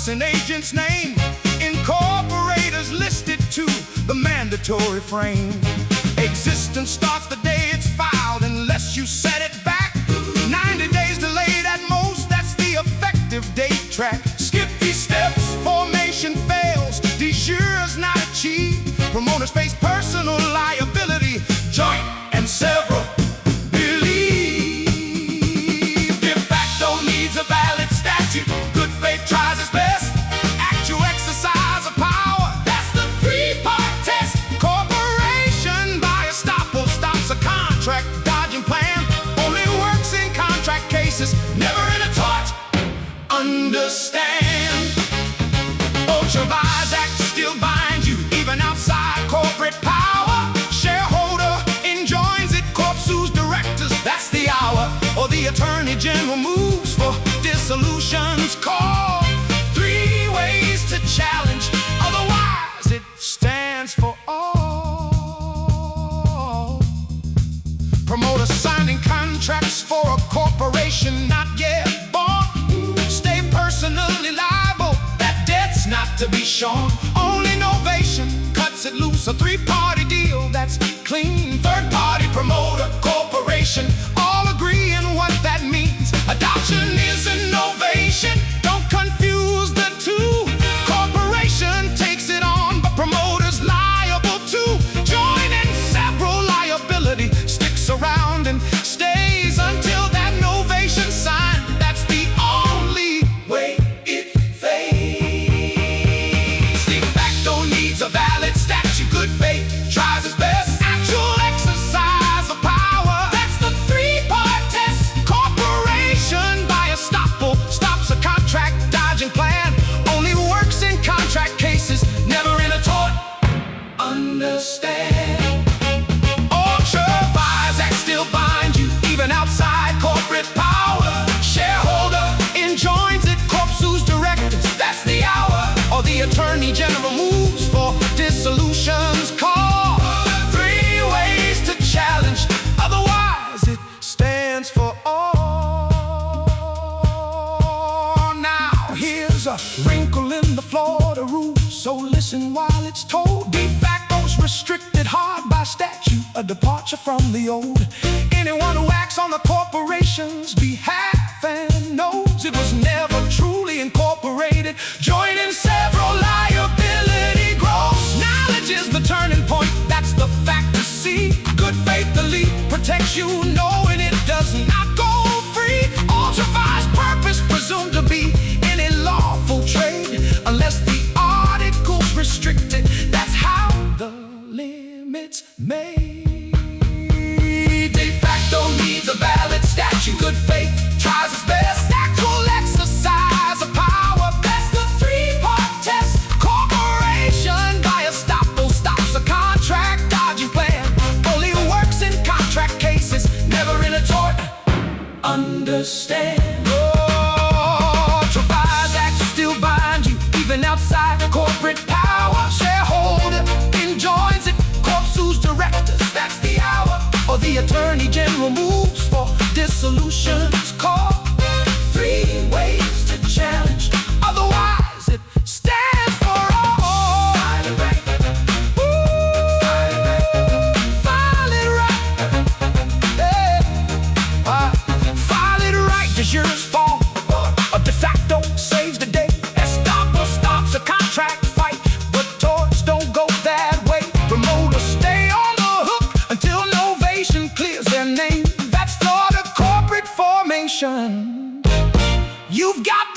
plus an agent's name. Incorporators listed to the mandatory frame. Existence starts the day it's filed unless you set it back. 90 days delayed at most, that's the effective date track. Skip these steps, formation fails, de jure is not achieved. Promoters face personal liability, joint and several. Believe de facto needs a valid statute. Good faith tries its best. Actual exercise of power, that's the three-part test. Corporation by Estoppel stops a contract dodging plan. Only works in contract cases, never in a tort. Understand, Vires Act still binds you, even outside corporate power. Shareholder enjoins it, corp sues directors, that's the hour. Or the Attorney General moves for dissolutions. Call 3 ways to challenge, otherwise it stands for all. Promoter signing contracts for a corporation not yet born. Stay personally liable, that debt's not to be shown. Only Novation cuts it loose, a 3-party deal that's clean. Third-party promoter corporation, all agree in what that means. Adoption is innovation, don't confuse the two. Corporation takes it on, but promoters liable too. Joint and several liability sticks around and stays until that Novation sign. That's the only way it fades. De facto needs a valid statute. Good faith tries its best. Actual exercise of power, that's the 3-part test. Corporation by Estoppel stops a contract dodging plan. Only works in contract cases, never in a tort. Understand, Vires Act still binds you, even outside corporate power. Shareholder enjoins it, corp sues directors, that's the hour. Or the Attorney General moves for dissolutions. Call 3 ways to challenge, otherwise it stands for all. Now here's a wrinkle in the Florida rules, so listen while it's told. De facto's restricted hard by statute, a departure from the old. Anyone who acts on the corporation's behalf and knows it was never truly incorporated, join in several liability grows. Knowledge is the turning point, that's the fact to see. Good faith elite protects you, knowing it does not go free. Ultra-vires purpose presumed to be any lawful trade, unless the article's restricted. That's how the limits made. De facto needs a valid statute. Good faith tries its best. Actual exercise of power, that's the 3-part test. Corporation by Estoppel stops a contract dodging plan. Only works in contract cases, never in a tort. Understand, Vires Act still binds you, even outside corporate power. Shareholder enjoins it, corp sues directors, that's the hour. Or the Attorney General moves for dissolutions. Call 3 ways to challenge, otherwise it stands for all. File it right. File it right. Yeah. File it right. De jure's fall, a de facto saves the day. Estoppel stops a contract fight, but torts don't go that way. Promoters stay on the hook until Novation clears their name. That's Florida corporate formation. You've got